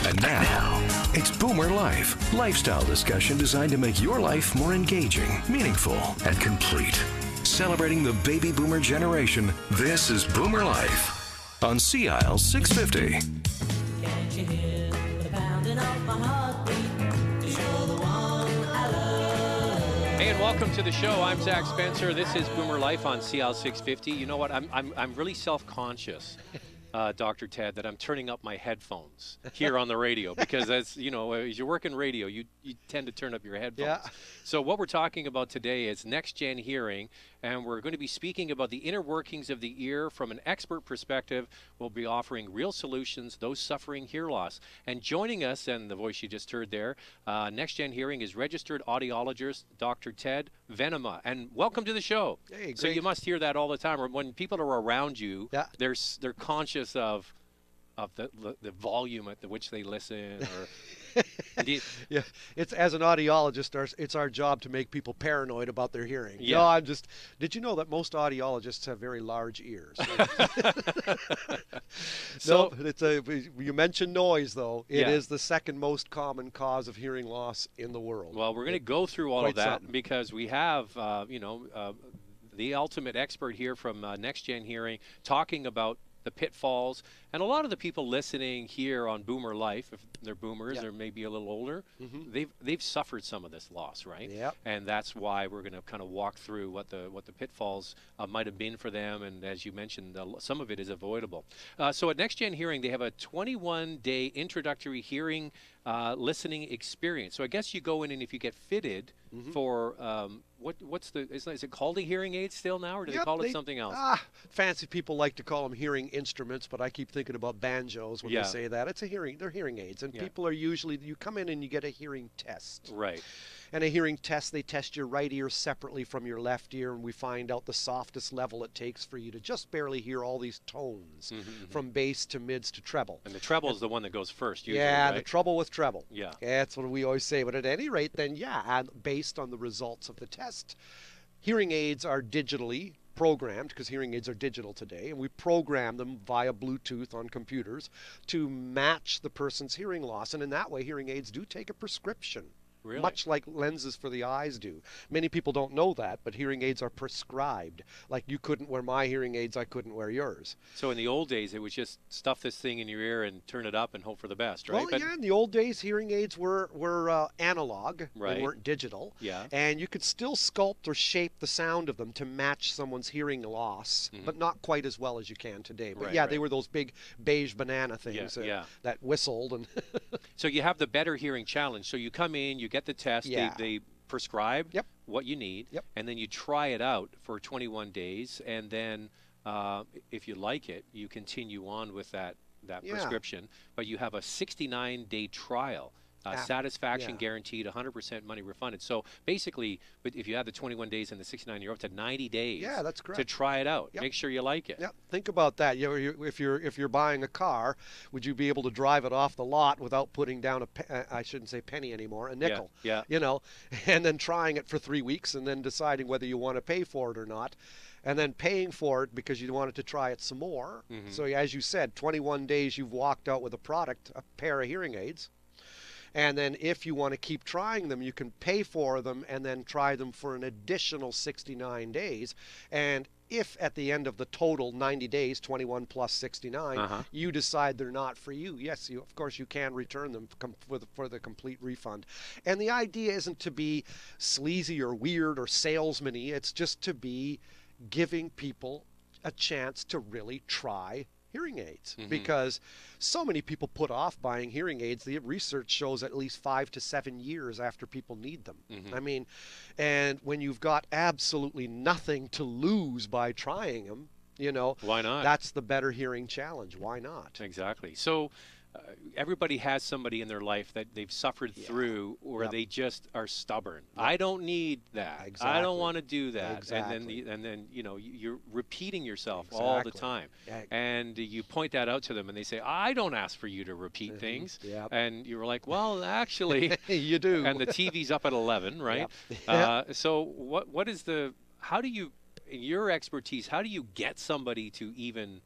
And now, it's Boomer Life, lifestyle discussion designed to make your life more engaging, meaningful, and complete. Celebrating the baby boomer generation, this is Boomer Life on CIL 650. Can't you hear the pounding of my heartbeat? 'Cause you're the one I love. Hey, and welcome to the show. I'm Zach Spencer. This is Boomer Life on CIL 650. You know what? I'm really self-conscious, Dr. Ted, that I'm turning up my headphones here on the radio because, as you know, as you work in radio, you tend to turn up your headphones. Yeah. So what we're talking about today is NexGenHearing, and we're going to be speaking about the inner workings of the ear from an expert perspective. We'll be offering real solutions those suffering hear loss. And joining us, and the voice you just heard there, NexGenHearing is registered audiologist Dr. Ted Venema. And welcome to the show. Hey, great. So you must hear that all the time. Or when people are around you, Yeah. they're conscious of the volume at which they listen. Or Yeah, it's as an audiologist, it's our job to make people paranoid about their hearing. Yeah. No, did you know that most audiologists have very large ears? So- you mentioned noise, though. It Yeah. is the second most common cause of hearing loss in the world. Well, we're going to go through all of Quite that something. because we have, the ultimate expert here from NexGenHearing talking about the pitfalls. And a lot of the people listening here on Boomer Life, if they're boomers Yeah. or maybe a little older, they've suffered some of this loss, right? Yep. And that's why we're going to kind of walk through what the pitfalls might have been for them. And as you mentioned, some of it is avoidable. So at NexGenHearing, they have a 21-day introductory hearing listening experience. So I guess you go in, and if you get fitted for is it called a hearing aid still now, or do they Yep, call it something else? Fancy people like to call them hearing instruments, but I keep thinking about banjos when Yeah. they say that. They're hearing aids, and Yeah. people are usually, you come in and you get a hearing test. Right. And a hearing test, they test your right ear separately from your left ear, and we find out the softest level it takes for you to just barely hear all these tones, from bass to mids to treble. And the treble is the one that goes first, usually, Yeah, right? the trouble with treble. Yeah. That's what we always say. But at any rate, then, and based on the results of the test, hearing aids are digitally programmed, because hearing aids are digital today, and we program them via Bluetooth on computers to match the person's hearing loss. And in that way, hearing aids do take a prescription. Really? Much like lenses for the eyes do. Many people don't know that, but hearing aids are prescribed. Like you couldn't wear my hearing aids, I couldn't wear yours. So in the old days, it was just stuff this thing in your ear and turn it up and hope for the best, right? Well, yeah, in the old days, hearing aids were analog. Right. They weren't digital. Yeah. And you could still sculpt or shape the sound of them to match someone's hearing loss, but not quite as well as you can today. But Right, yeah, right. they were those big beige banana things yeah. that whistled. And So you have the Better Hearing Challenge. So you come in, you get the test, Yeah. they prescribe Yep. what you need, Yep. and then you try it out for 21 days, and then if you like it, you continue on with that Yeah. prescription. But you have a 69-day trial. Satisfaction guaranteed, 100% money refunded. So basically, but if you have the 21 days and the 69, you're up to 90 days. Yeah, that's correct. To try it out. Yep. Make sure you like it. yeah, think about that. If you're buying a car, would you be able to drive it off the lot without putting down I shouldn't say penny anymore, a nickel? Yeah. You know, and then trying it for 3 weeks and then deciding whether you want to pay for it or not, and then paying for it because you wanted to try it some more. So as you said, 21 days you've walked out with a product, a pair of hearing aids. And then if you want to keep trying them, you can pay for them and then try them for an additional 69 days. And if at the end of the total 90 days, 21 plus 69, you decide they're not for you, yes, of course you can return them for the complete refund. And the idea isn't to be sleazy or weird or salesman-y. It's just to be giving people a chance to really try hearing aids, because so many people put off buying hearing aids. The research shows at least 5 to 7 years after people need them. I mean, and when you've got absolutely nothing to lose by trying them, Why not? That's the Better Hearing Challenge. Why not? Exactly. So everybody has somebody in their life that they've suffered through, or they just are stubborn. I don't need that. Exactly. I don't want to do that. Exactly. And then you're repeating yourself all the time. And you point that out to them, and they say, "I don't ask for you to repeat things." Yep. And you're like, "Well, actually, you do." And the TV's up at 11, right? Yep. So what is how do you, in your expertise, how do you get somebody to even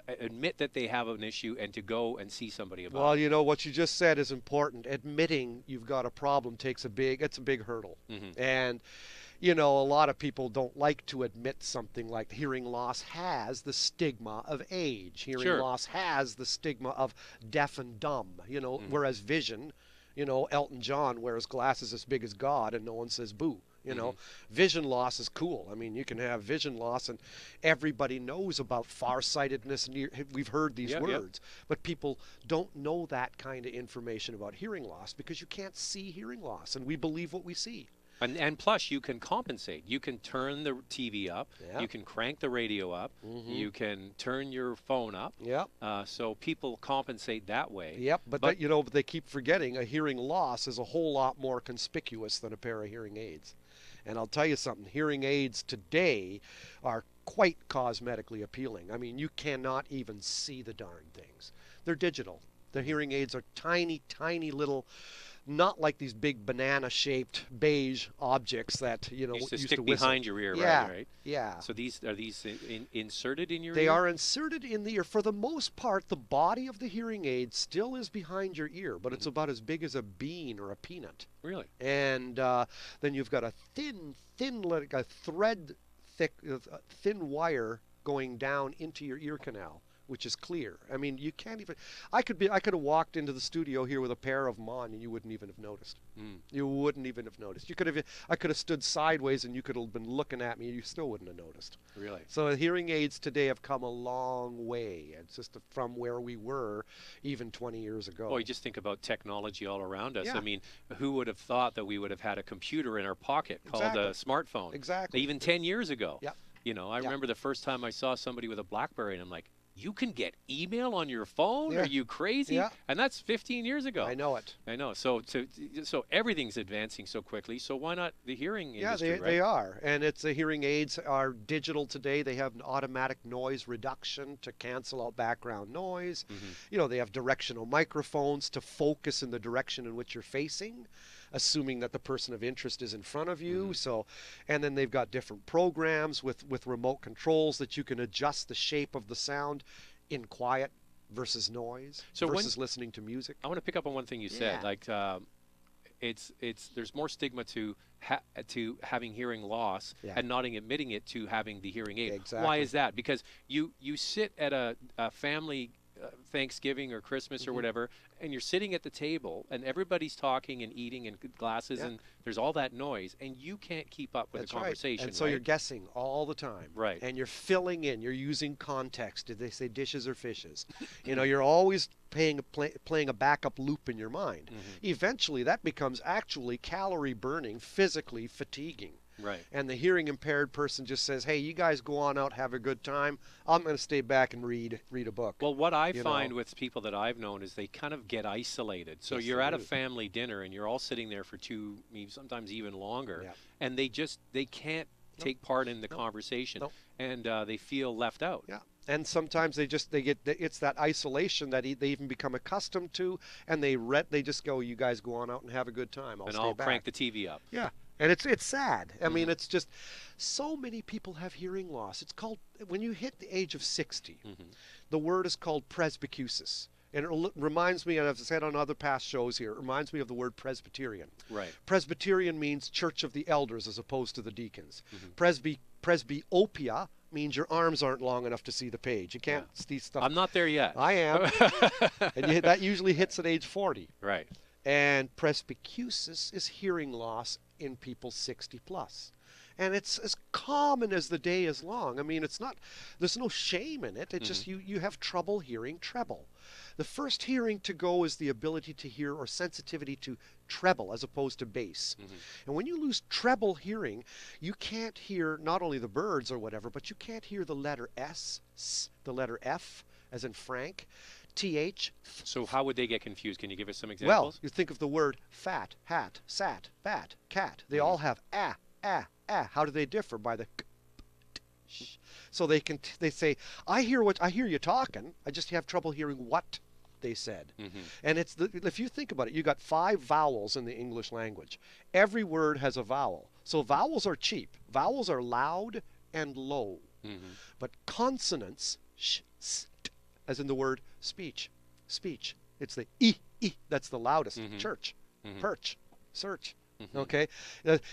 admit that they have an issue and to go and see somebody about Well, it. you know, what you just said is important. Admitting you've got a problem it's a big hurdle. And, you know, a lot of people don't like to admit something like hearing loss has the stigma of age. Hearing loss has the stigma of deaf and dumb, you know, whereas vision, you know, Elton John wears glasses as big as God and no one says boo. You know, vision loss is cool. I mean, you can have vision loss, and everybody knows about farsightedness, and we've heard these words. But people don't know that kind of information about hearing loss because you can't see hearing loss, and we believe what we see. And plus, you can compensate. You can turn the TV up. You can crank the radio up. You can turn your phone up. So people compensate that way. But you know, they keep forgetting a hearing loss is a whole lot more conspicuous than a pair of hearing aids. And I'll tell you something, hearing aids today are quite cosmetically appealing. I mean, you cannot even see the darn things. They're digital. The hearing aids are tiny, tiny little, not like these big banana-shaped beige objects that, you know, used to used stick to whistle. behind your ear, right? Yeah. So are these inserted in your ear? They are inserted in the ear. For the most part, the body of the hearing aid still is behind your ear, but it's about as big as a bean or a peanut. Really? And then you've got a like a thread thick, thin wire going down into your ear canal, which is clear. I mean, you can't even. I could have walked into the studio here with a pair of them on, and you wouldn't even have noticed. You wouldn't even have noticed. I could have stood sideways, and you could have been looking at me, and you still wouldn't have noticed. Really? So hearing aids today have come a long way. It's just from where we were even 20 years ago. Well, you just think about technology all around us. I mean, who would have thought that we would have had a computer in our pocket called a smartphone? Exactly. Even 10 years ago. Yeah. You know, I remember the first time I saw somebody with a BlackBerry, and I'm like, you can get email on your phone? Are you crazy? And that's 15 years ago. I know it. I know. So everything's advancing so quickly. So why not the hearing industry? Yeah, they are. And the hearing aids are digital today. They have an automatic noise reduction to cancel out background noise. You know, they have directional microphones to focus in the direction in which you're facing, assuming that the person of interest is in front of you. And then they've got different programs with remote controls that you can adjust the shape of the sound in quiet versus noise versus listening to music. I want to pick up on one thing you said. Like, there's more stigma to having hearing loss and not admitting it to having the hearing aid. Exactly. Why is that? Because you sit at a family Thanksgiving or Christmas or whatever, and you're sitting at the table and everybody's talking and eating and glasses and there's all that noise and you can't keep up with the conversation. And so you're guessing all the time. Right. And you're filling in. You're using context. Did they say dishes or fishes? You know, you're always playing a backup loop in your mind. Eventually, that becomes actually calorie burning, physically fatiguing. Right. And the hearing impaired person just says, hey, you guys go on out, have a good time. I'm going to stay back and read a book. Well, what I find with people that I've known is they kind of get isolated. So you're at a family dinner and you're all sitting there for 2, maybe sometimes even longer, and they can't take part in the conversation, and they feel left out. Yeah. And sometimes they get it's that isolation that they even become accustomed to, and they just go, you guys go on out and have a good time. I'll crank the TV up. Yeah. And it's sad. I mean, it's just so many people have hearing loss. It's called, when you hit the age of 60, the word is called presbycusis. And it reminds me, and I've said on other past shows here, it reminds me of the word Presbyterian. Right. Presbyterian means church of the elders as opposed to the deacons. Presbyopia means your arms aren't long enough to see the page. You can't see stuff. I'm not there yet. I am. And that usually hits at age 40. Right. And presbycusis is hearing loss in people 60 plus. And it's as common as the day is long. I mean, there's no shame in it. It's just you have trouble hearing treble. The first hearing to go is the ability to hear, or sensitivity to treble as opposed to bass. And when you lose treble hearing, you can't hear not only the birds or whatever, but you can't hear the letter S, the letter F, as in Frank, TH. So how would they get confused? Can you give us some Well, examples? you think of the word fat, hat, sat, bat, cat. They all have ah. How do they differ? By the so they say, I hear you talking. I just have trouble hearing what they said. And if you think about it, you got 5 vowels in the English language. Every word has a vowel. So vowels are cheap. Vowels are loud and low. But consonants, sh, st, as in the word speech. Speech. It's the E, E. That's the loudest. Church, perch, search. Okay?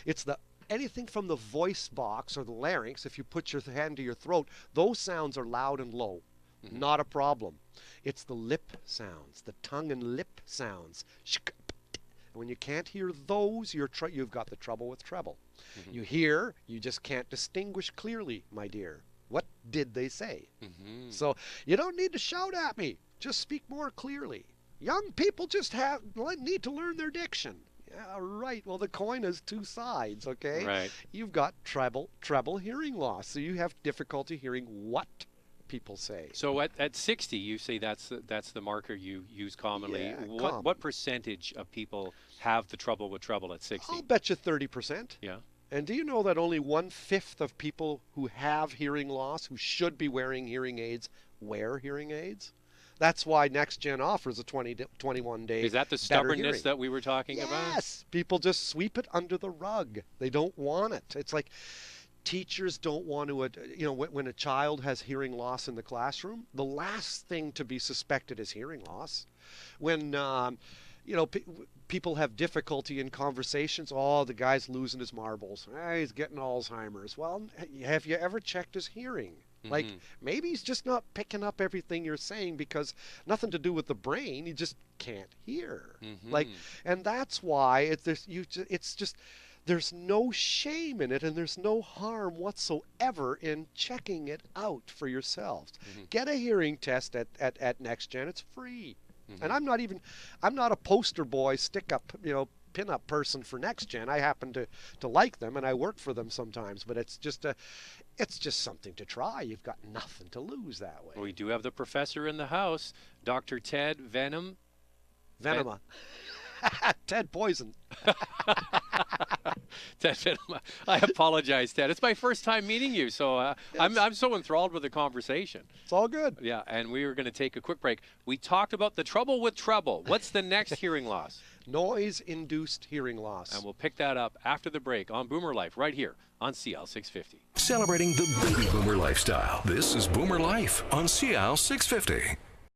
It's the anything from the voice box or the larynx, if you put your hand to your throat, those sounds are loud and low. Not a problem. It's the lip sounds, the tongue and lip sounds. When you can't hear those, you've got the trouble with treble. You hear, you just can't distinguish clearly, my dear. What did they say? So you don't need to shout at me. Just speak more clearly. Young people just need to learn their diction. Yeah, right. Well, the coin has two sides, okay? Right. You've got treble hearing loss, so you have difficulty hearing what people say. So at 60, you say that's the marker you use commonly. Yeah, What percentage of people have the trouble with treble at 60? I'll bet you 30%. Yeah. And do you know that only 1/5 of people who have hearing loss, who should be wearing hearing aids, wear hearing aids? That's why NexGen offers a 21-day. Is that the stubbornness that we were talking about? Yes. People just sweep it under the rug. They don't want it. It's like teachers don't want to, when a child has hearing loss in the classroom, the last thing to be suspected is hearing loss. When, people have difficulty in conversations. Oh, the guy's losing his marbles. He's getting Alzheimer's. Well, have you ever checked his hearing? Like, maybe he's just not picking up everything you're saying because nothing to do with the brain. You just can't hear. And that's why there's no shame in it, and there's no harm whatsoever in checking it out for yourselves. Get a hearing test at NexGen. It's free. And I'm not a poster boy, pin-up person for NexGen. I happen to like them, and I work for them sometimes, but it's just something to try. You've got nothing to lose that way. We do have the professor in the house, Dr. Ted Venema. Ted Poison. Ted Venema. I apologize, Ted. It's my first time meeting you, so I'm so enthralled with the conversation. It's all good. Yeah, and we were going to take a quick break. We talked about the trouble with treble. What's the next hearing loss? Noise-induced hearing loss. And we'll pick that up after the break on Boomer Life, right here on CL 650. Celebrating the baby boomer lifestyle. This is Boomer Life on CL 650.